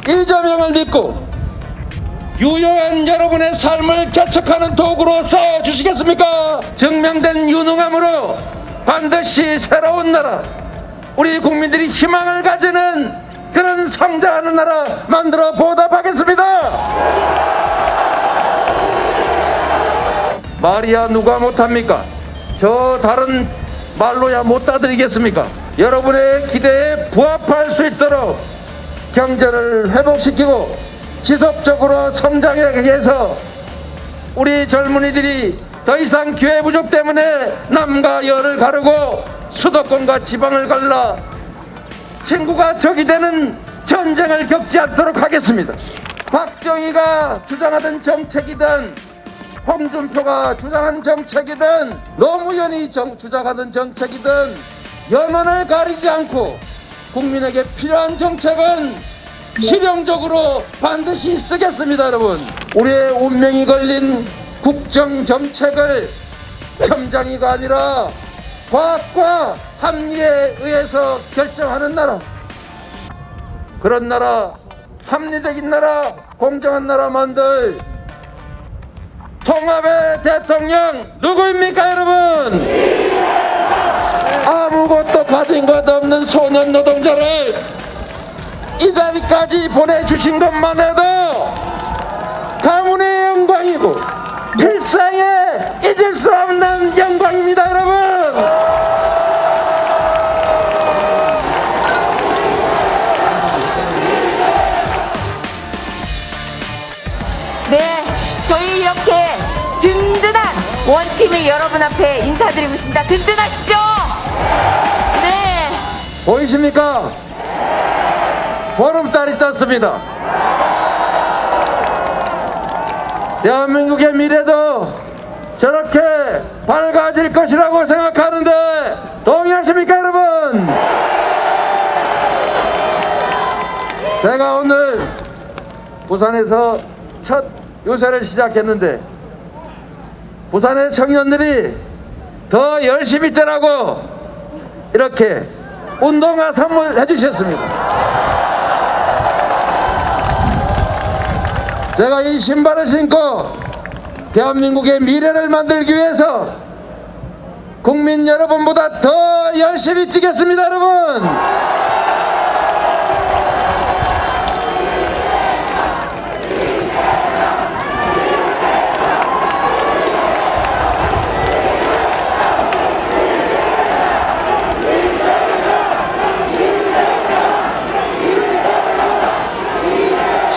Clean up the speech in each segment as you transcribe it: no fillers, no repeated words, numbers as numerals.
이재명을 믿고 유효한 여러분의 삶을 개척하는 도구로 쌓아주시겠습니까? 증명된 유능함으로 반드시 새로운 나라, 우리 국민들이 희망을 가지는 그런 성장하는 나라 만들어 보답하겠습니다. 말이야 누가 못합니까? 저 다른 말로야 못 따드리겠습니까? 여러분의 기대에 부합할 수 있도록 경제를 회복시키고 지속적으로 성장하기 위해서 우리 젊은이들이 더 이상 기회 부족 때문에 남과 여를 가르고 수도권과 지방을 갈라 친구가 적이 되는 전쟁을 겪지 않도록 하겠습니다. 박정희가 주장하던 정책이든 홍준표가 주장한 정책이든 노무현이 주장하던 정책이든 연원을 가리지 않고 국민에게 필요한 정책은 실용적으로 반드시 쓰겠습니다. 여러분, 우리의 운명이 걸린 국정정책을 첨장이가 아니라 과학과 합리에 의해서 결정하는 나라, 그런 나라, 합리적인 나라, 공정한 나라 만들 통합의 대통령 누구입니까 여러분? 아무것도 가진 것 없는 소년 노동자를 이 자리까지 보내주신 것만 해도 가문의 영광이고 필상에 잊을 수 없는 영광입니다 여러분. 네, 저희 이렇게 든든한 원팀의 여러분 앞에 인사드리고 있습니다. 든든하시죠? 네. 보이십니까? 보름달이 떴습니다. 대한민국의 미래도 저렇게 밝아질 것이라고 생각하는데 동의하십니까 여러분? 제가 오늘 부산에서 첫 유세를 시작했는데 부산의 청년들이 더 열심히 뛰라고 이렇게 운동화 선물해 주셨습니다. 제가 이 신발을 신고 대한민국의 미래를 만들기 위해서 국민 여러분보다 더 열심히 뛰겠습니다 여러분.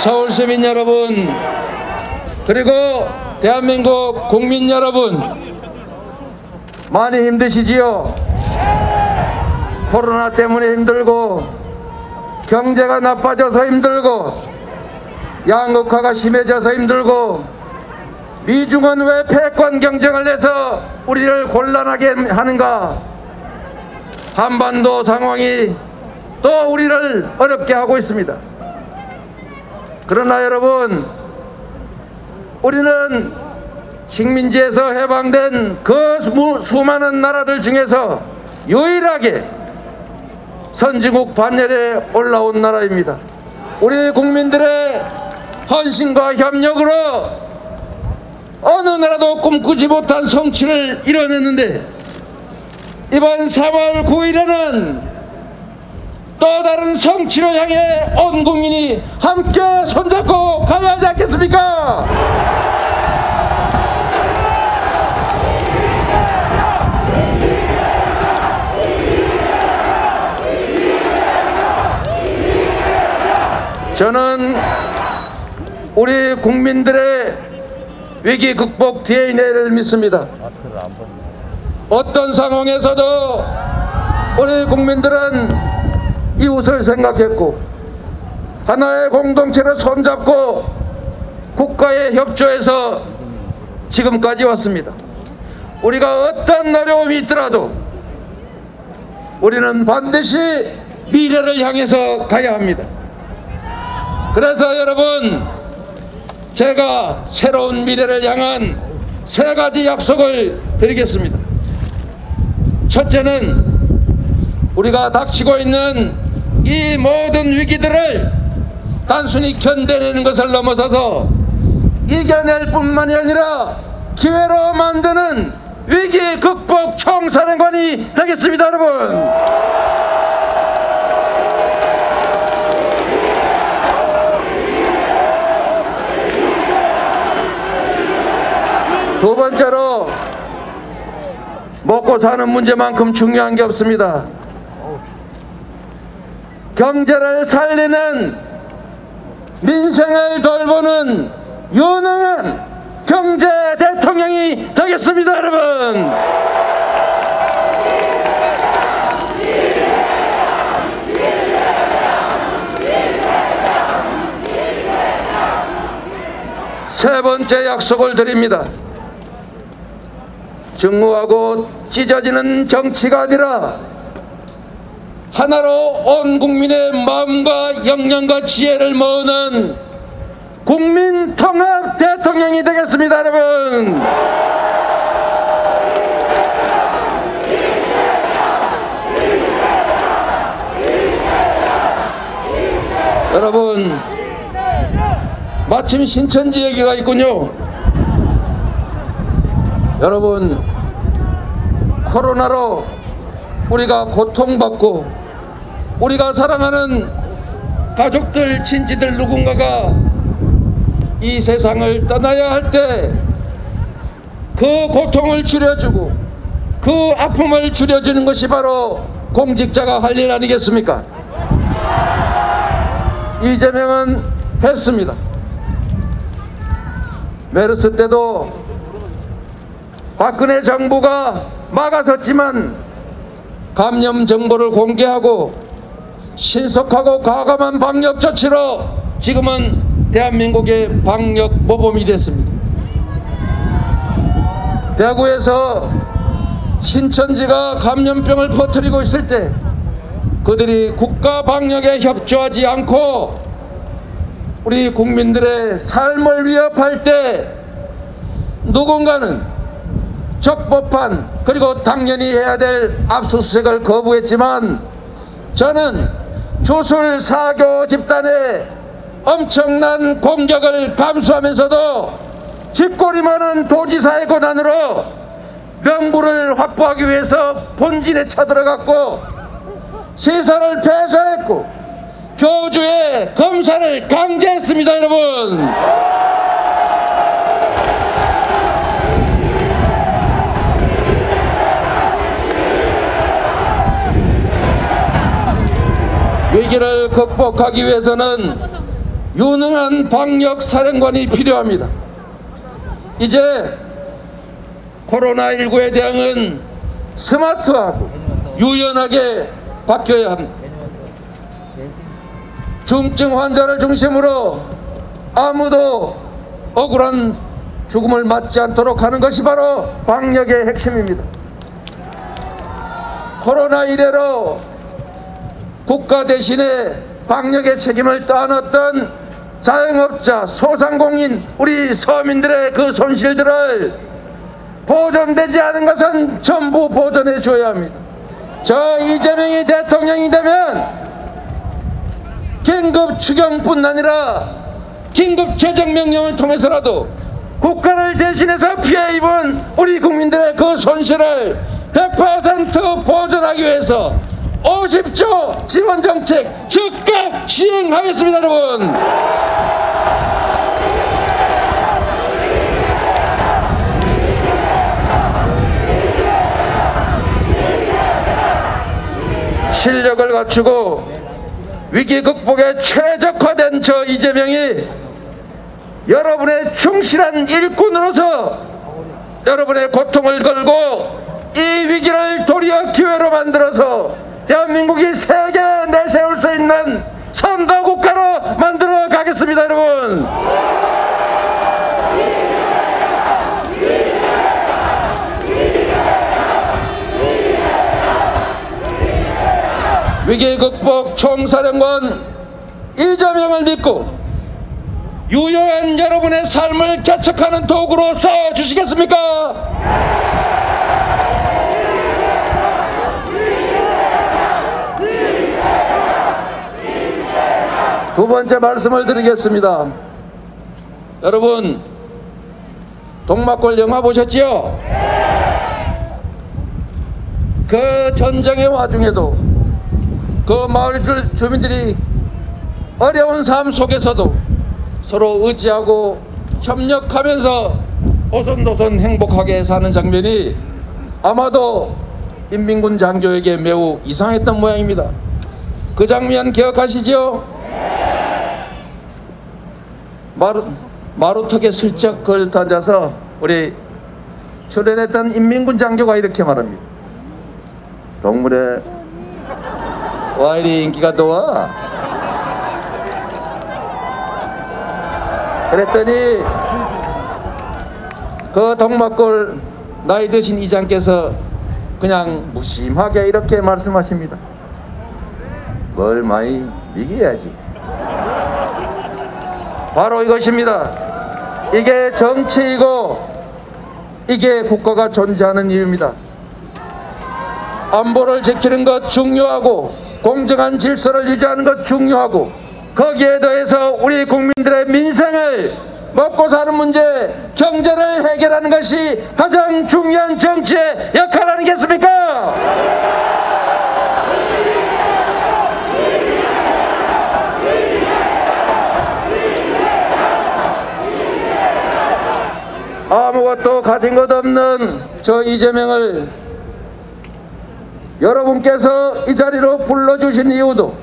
서울 시민 여러분, 그리고 대한민국 국민 여러분, 많이 힘드시지요? 코로나 때문에 힘들고 경제가 나빠져서 힘들고 양극화가 심해져서 힘들고 미중은 왜 패권 경쟁을 해서 우리를 곤란하게 하는가? 한반도 상황이 또 우리를 어렵게 하고 있습니다. 그러나 여러분, 우리는 식민지에서 해방된 그 수많은 나라들 중에서 유일하게 선진국 반열에 올라온 나라입니다. 우리 국민들의 헌신과 협력으로 어느 나라도 꿈꾸지 못한 성취를 이뤄냈는데 이번 3월 9일에는 또 다른 성취를 향해 온 국민이 함께 손잡고 가야 하지 않겠습니까? 저는 우리 국민들의 위기 극복 DNA를 믿습니다. 어떤 상황에서도 우리 국민들은 이웃을 생각했고 하나의 공동체로 손잡고 국가에 협조해서 지금까지 왔습니다. 우리가 어떤 어려움이 있더라도 우리는 반드시 미래를 향해서 가야 합니다. 그래서 여러분, 제가 새로운 미래를 향한 3가지 약속을 드리겠습니다. 첫째는 우리가 닥치고 있는 이 모든 위기들을 단순히 견뎌내는 것을 넘어서서 이겨낼 뿐만이 아니라 기회로 만드는 위기 극복 총사령관이 되겠습니다, 여러분. 두 번째로 먹고 사는 문제만큼 중요한 게 없습니다. 경제를 살리는, 민생을 돌보는 유능한 경제 대통령이 되겠습니다, 여러분. 세 번째 약속을 드립니다. 증오하고 찢어지는 정치가 아니라 하나로 온 국민의 마음과 역량과 지혜를 모으는 국민 통합 대통령이 되겠습니다, 여러분. 여러분, 마침 신천지 얘기가 있군요. 여러분, 코로나로 우리가 고통받고 우리가 사랑하는 가족들, 친지들 누군가가 이 세상을 떠나야 할 때 그 고통을 줄여주고 그 아픔을 줄여주는 것이 바로 공직자가 할 일 아니겠습니까? 이재명은 했습니다. 메르스 때도 박근혜 정부가 막아섰지만 감염 정보를 공개하고 신속하고 과감한 방역 조치로 지금은 대한민국의 방역 모범이 됐습니다. 대구에서 신천지가 감염병을 퍼뜨리고 있을 때 그들이 국가 방역에 협조하지 않고 우리 국민들의 삶을 위협할 때 누군가는 적법한, 그리고 당연히 해야 될 압수수색을 거부했지만 저는 주술 사교 집단의 엄청난 공격을 감수하면서도 쥐꼬리만한 도지사의 고난으로 명부를 확보하기 위해서 본진에 쳐들어갔고 시설을 폐쇄했고 교주의 검사를 강제했습니다, 여러분. 위기를 극복하기 위해서는 유능한 방역 사령관이 필요합니다. 이제 코로나19에 대응은 스마트하고 유연하게 바뀌어야 합니다. 중증 환자를 중심으로 아무도 억울한 죽음을 맞지 않도록 하는 것이 바로 방역의 핵심입니다. 코로나 이래로 국가 대신에 방역의 책임을 떠안았던 자영업자, 소상공인, 우리 서민들의 그 손실들을 보존되지 않은 것은 전부 보존해 줘야 합니다. 저 이재명이 대통령이 되면 긴급 추경뿐 아니라 긴급 재정명령을 통해서라도 국가를 대신해서 피해 입은 우리 국민들의 그 손실을 100% 보존하기 위해서 50조 지원정책 즉각 시행하겠습니다, 여러분. 실력을 갖추고 위기 극복에 최적화된 저 이재명이 여러분의 충실한 일꾼으로서 여러분의 고통을 걸고 이 위기를 도리어 기회로 만들어서 대한민국이 세계에 내세울 수 있는 선도국가로 만들어 가겠습니다, 여러분. 위기 극복 총사령관 이재명을 믿고 유효한 여러분의 삶을 개척하는 도구로 쌓아주시겠습니까? 두 두 번째 말씀을 드리겠습니다. 여러분, 동막골 영화 보셨지요? 그 전쟁의 와중에도 그 마을 주민들이 어려운 삶 속에서도 서로 의지하고 협력하면서 오손도손 행복하게 사는 장면이 아마도 인민군 장교에게 매우 이상했던 모양입니다. 그 장면 기억하시죠? 마루턱에 슬쩍 걸터 앉아서 우리 출연했던 인민군 장교가 이렇게 말합니다. 동물에 와 이리 인기가 좋아? 그랬더니 그 동막골 나이 드신 이장께서 그냥 무심하게 이렇게 말씀하십니다. 뭘 많이 이겨야지. 바로 이것입니다. 이게 정치이고 이게 국가가 존재하는 이유입니다. 안보를 지키는 것 중요하고 공정한 질서를 유지하는 것 중요하고 거기에 더해서 우리 국민들의 민생을 먹고 사는 문제, 경제를 해결하는 것이 가장 중요한 정치의 역할 아니겠습니까? 아무것도 가진 것 없는 저 이재명을 여러분께서 이 자리로 불러주신 이유도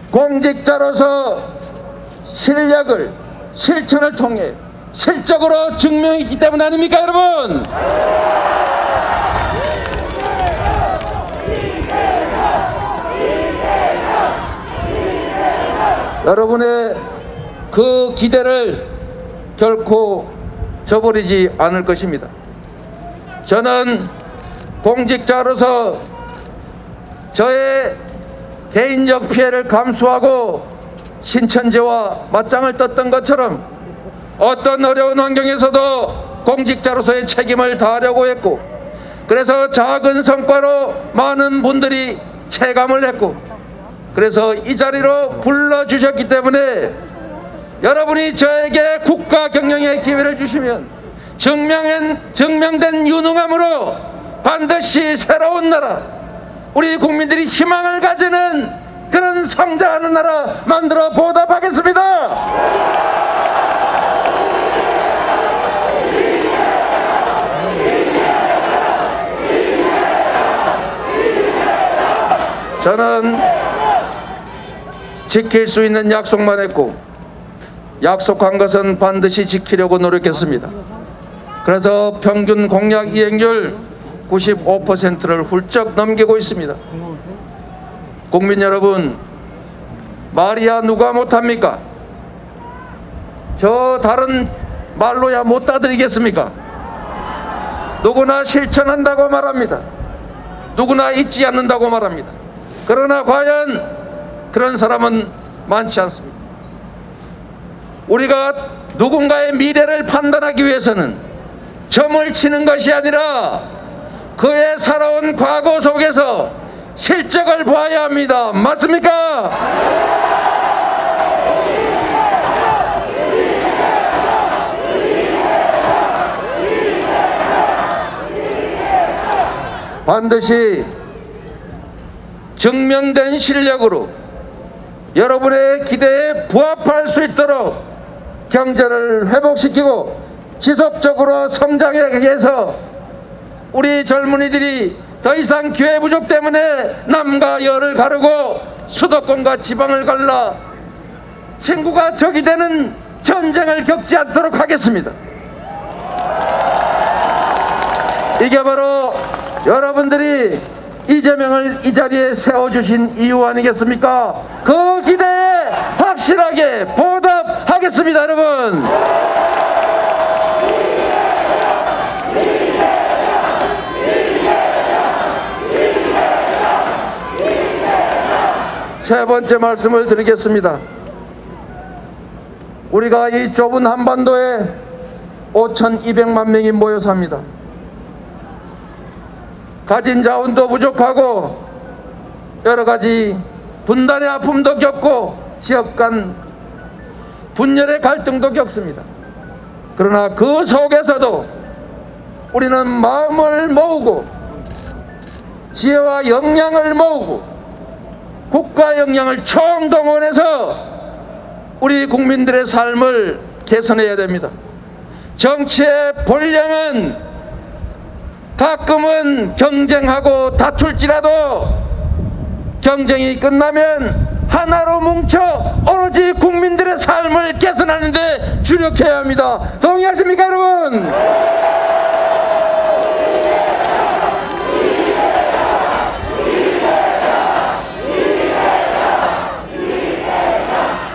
공직자로서 실력을 실천을 통해 실적으로 증명했기 때문 아닙니까 여러분? 여러분의 그 기대를 결코 저버리지 않을 것입니다. 저는 공직자로서 저의 개인적 피해를 감수하고 신천지와 맞짱을 떴던 것처럼 어떤 어려운 환경에서도 공직자로서의 책임을 다하려고 했고, 그래서 작은 성과로 많은 분들이 체감을 했고, 그래서 이 자리로 불러주셨기 때문에 여러분이 저에게 국가 경영의 기회를 주시면 증명된 유능함으로 반드시 새로운 나라, 우리 국민들이 희망을 가지는 그런 성장하는 나라 만들어 보답하겠습니다. 저는 지킬 수 있는 약속만 했고 약속한 것은 반드시 지키려고 노력했습니다. 그래서 평균 공약 이행률 95%를 훌쩍 넘기고 있습니다. 국민 여러분, 말이야 누가 못합니까? 저 다른 말로야 못 따드리겠습니까? 누구나 실천한다고 말합니다. 누구나 잊지 않는다고 말합니다. 그러나 과연 그런 사람은 많지 않습니다. 우리가 누군가의 미래를 판단하기 위해서는 점을 치는 것이 아니라 그의 살아온 과거 속에서 실적을 봐야 합니다. 맞습니까? 반드시 증명된 실력으로 여러분의 기대에 부합할 수 있도록 경제를 회복시키고 지속적으로 성장하기 위해서 우리 젊은이들이 더 이상 기회 부족 때문에 남과 여를 가르고 수도권과 지방을 갈라 친구가 적이 되는 전쟁을 겪지 않도록 하겠습니다. 이게 바로 여러분들이 이재명을 이 자리에 세워주신 이유 아니겠습니까? 그 기대에 확실하게 보답하겠습니다. 여러분, 세 번째 말씀을 드리겠습니다. 우리가 이 좁은 한반도에 5,200만 명이 모여 삽니다. 가진 자원도 부족하고 여러 가지 분단의 아픔도 겪고 지역 간 분열의 갈등도 겪습니다. 그러나 그 속에서도 우리는 마음을 모으고 지혜와 역량을 모으고 국가 역량을 총동원해서 우리 국민들의 삶을 개선해야 됩니다. 정치의 본령은 가끔은 경쟁하고 다툴지라도 경쟁이 끝나면 하나로 뭉쳐 오로지 국민들의 삶을 개선하는 데 주력해야 합니다. 동의하십니까, 여러분?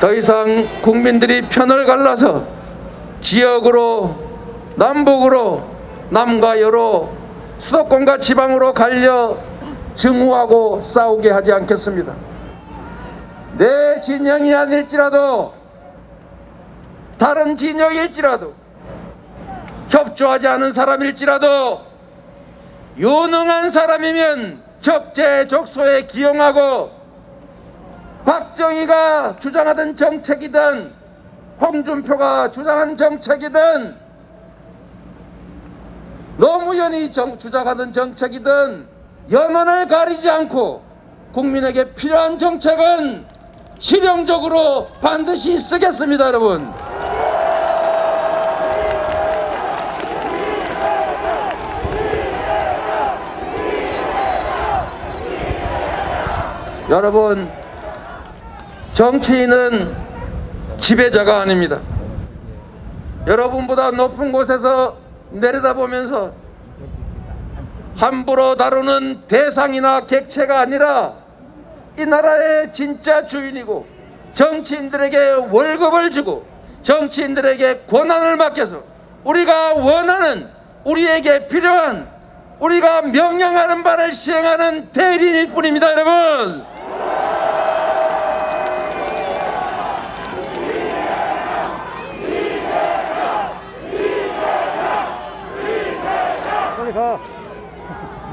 더 이상 국민들이 편을 갈라서 지역으로, 남북으로, 남과 여로, 수도권과 지방으로 갈려 증오하고 싸우게 하지 않겠습니다. 내 진영이 아닐지라도, 다른 진영일지라도, 협조하지 않은 사람일지라도 유능한 사람이면 적재적소에 기용하고 박정희가 주장하던 정책이든 홍준표가 주장한 정책이든 노무현이 주장하던 정책이든 연원을 가리지 않고 국민에게 필요한 정책은 실용적으로 반드시 쓰겠습니다, 여러분. 여러분, 정치인은 지배자가 아닙니다. 여러분보다 높은 곳에서 내려다보면서 함부로 다루는 대상이나 객체가 아니라 이 나라의 진짜 주인이고 정치인들에게 월급을 주고 정치인들에게 권한을 맡겨서 우리가 원하는, 우리에게 필요한, 우리가 명령하는 바를 시행하는 대리인일 뿐입니다, 여러분.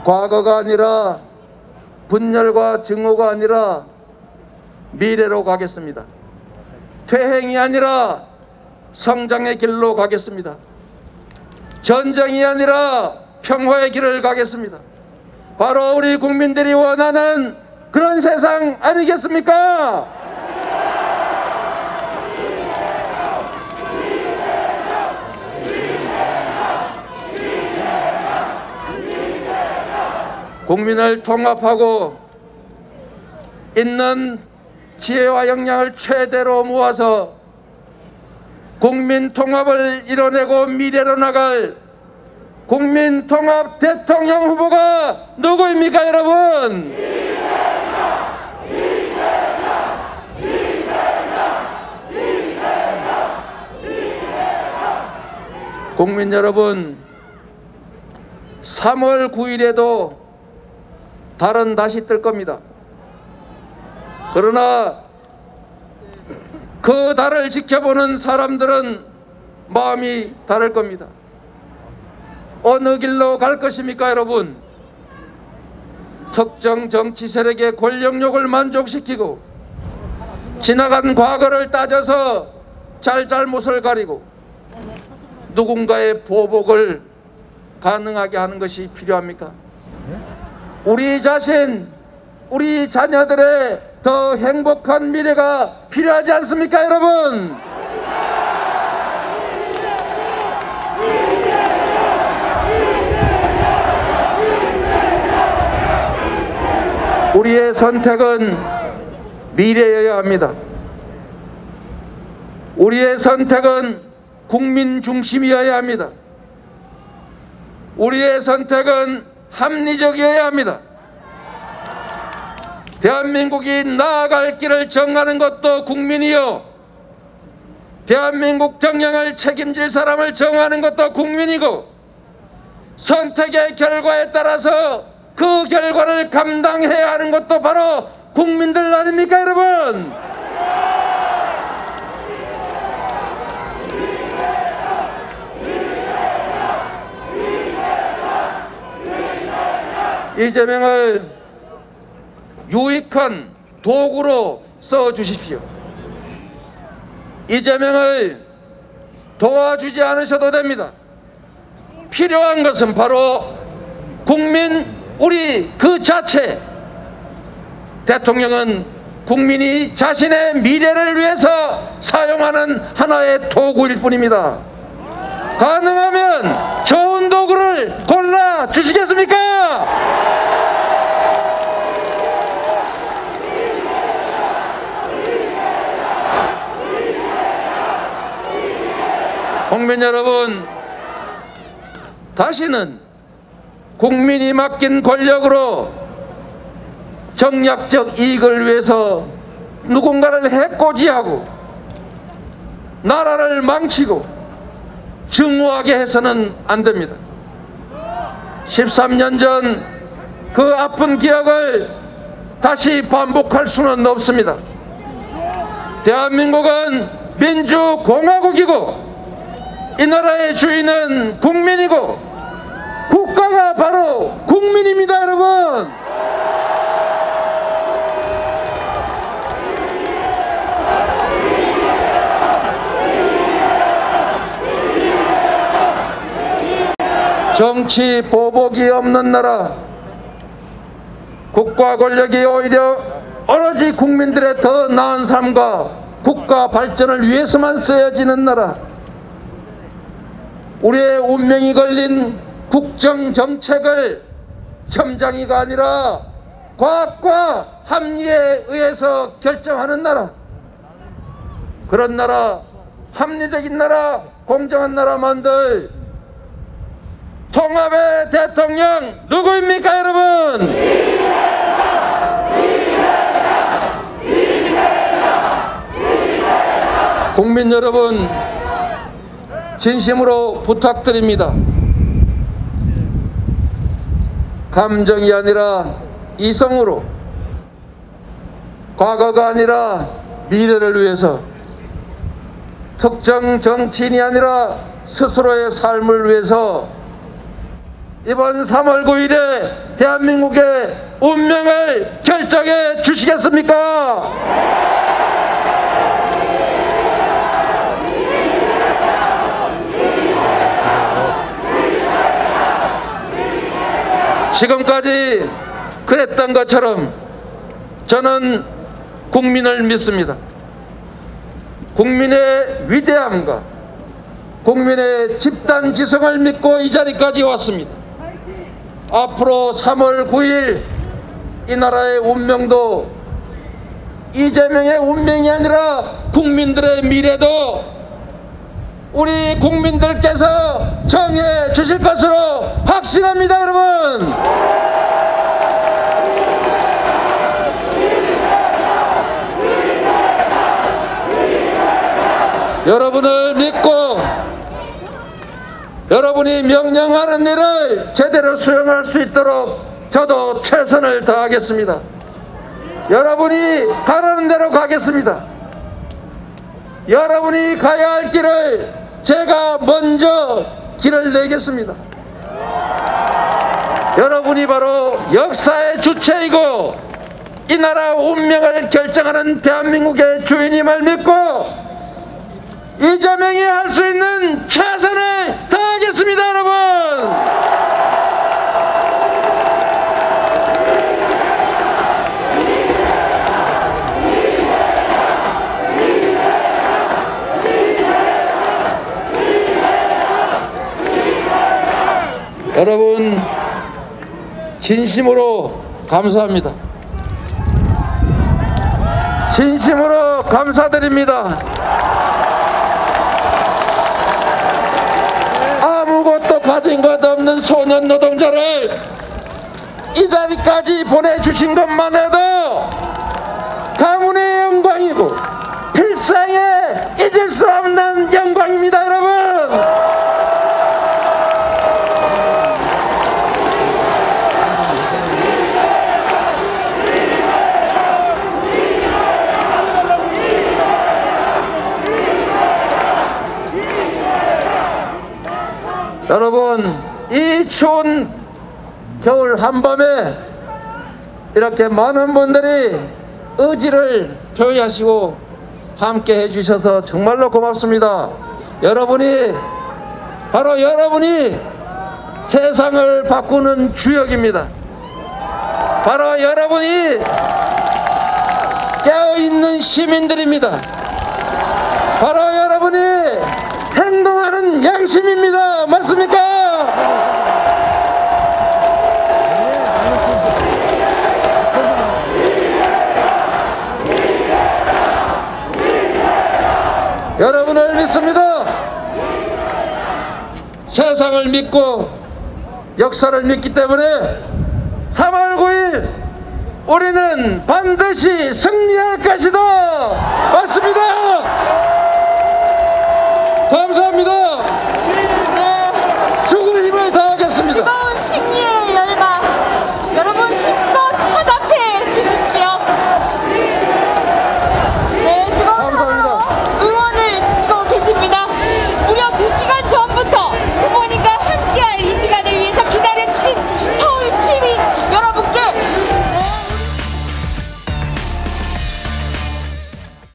과거가 아니라 분열과 증오가 아니라 미래로 가겠습니다. 퇴행이 아니라 성장의 길로 가겠습니다. 전쟁이 아니라 평화의 길을 가겠습니다. 바로 우리 국민들이 원하는 그런 세상 아니겠습니까? 국민을 통합하고 있는 지혜와 역량을 최대로 모아서 국민 통합을 이뤄내고 미래로 나갈 국민 통합 대통령 후보가 누구입니까, 여러분? 국민 여러분, 3월 9일에도 달은 다시 뜰 겁니다. 그러나 그 달을 지켜보는 사람들은 마음이 다를 겁니다. 어느 길로 갈 것입니까, 여러분? 특정 정치 세력의 권력욕을 만족시키고 지나간 과거를 따져서 잘잘못을 가리고 누군가의 보복을 가능하게 하는 것이 필요합니까? 우리 자신, 우리 자녀들의 더 행복한 미래가 필요하지 않습니까, 여러분? 우리의 선택은 미래여야 합니다. 우리의 선택은 국민 중심이어야 합니다. 우리의 선택은 합리적이어야 합니다. 대한민국이 나아갈 길을 정하는 것도 국민이요, 대한민국 경영을 책임질 사람을 정하는 것도 국민이고, 선택의 결과에 따라서 그 결과를 감당해야 하는 것도 바로 국민들 아닙니까, 여러분? 이재명을 유익한 도구로 써주십시오. 이재명을 도와주지 않으셔도 됩니다. 필요한 것은 바로 국민, 우리 그 자체. 대통령은 국민이 자신의 미래를 위해서 사용하는 하나의 도구일 뿐입니다. 가능하면 좋은 도구를 골라 주시겠습니까? 국민 여러분, 다시는 국민이 맡긴 권력으로 정략적 이익을 위해서 누군가를 해코지하고 나라를 망치고 증오하게 해서는 안 됩니다. 13년 전 그 아픈 기억을 다시 반복할 수는 없습니다. 대한민국은 민주공화국이고 이 나라의 주인은 국민이고 국가가 바로 국민입니다, 여러분. 정치 보복이 없는 나라, 국가 권력이 오히려 오로지 국민들의 더 나은 삶과 국가 발전을 위해서만 쓰여지는 나라, 우리의 운명이 걸린 국정정책을 첨장이가 아니라 과학과 합리에 의해서 결정하는 나라, 그런 나라, 합리적인 나라, 공정한 나라 만들 통합의 대통령 누구입니까, 여러분? 국민 여러분, 진심으로 부탁드립니다. 감정이 아니라 이성으로, 과거가 아니라 미래를 위해서, 특정 정치인이 아니라 스스로의 삶을 위해서 이번 3월 9일에 대한민국의 운명을 결정해 주시겠습니까? 지금까지 그랬던 것처럼 저는 국민을 믿습니다. 국민의 위대함과 국민의 집단지성을 믿고 이 자리까지 왔습니다. 앞으로 3월 9일 이 나라의 운명도 이재명의 운명이 아니라 국민들의 미래도 우리 국민들께서 정해 주실 것으로 확신합니다, 여러분. 여러분을 믿고 여러분이 명령하는 일을 제대로 수행할 수 있도록 저도 최선을 다하겠습니다. 여러분이 가라는 대로 가겠습니다. 여러분이 가야 할 길을 제가 먼저 길을 내겠습니다. 여러분이 바로 역사의 주체이고 이 나라 운명을 결정하는 대한민국의 주인임을 믿고 이재명이 할 수 있는 최선을 다하겠습니다, 여러분. 여러분, 진심으로 감사합니다. 진심으로 감사드립니다. 아무것도 가진 것 없는 소년 노동자를 이 자리까지 보내주신 것만 해도 가문의 영광이고 필생에 잊을 수 없는 영광입니다, 여러분. 여러분, 이 추운 겨울 한밤에 이렇게 많은 분들이 의지를 표현하시고 함께 해주셔서 정말로 고맙습니다. 바로 여러분이 세상을 바꾸는 주역입니다. 바로 여러분이 깨어있는 시민들입니다. 바로 여러분이 행동하는 양심입니다. 맞습니까? 여러분을 믿습니다. 세상을 믿고 역사를 믿기 때문에 3월 9일 우리는 반드시 승리할 것이다. 맞습니다. 감사합니다. 죽을 힘을 다하겠습니다.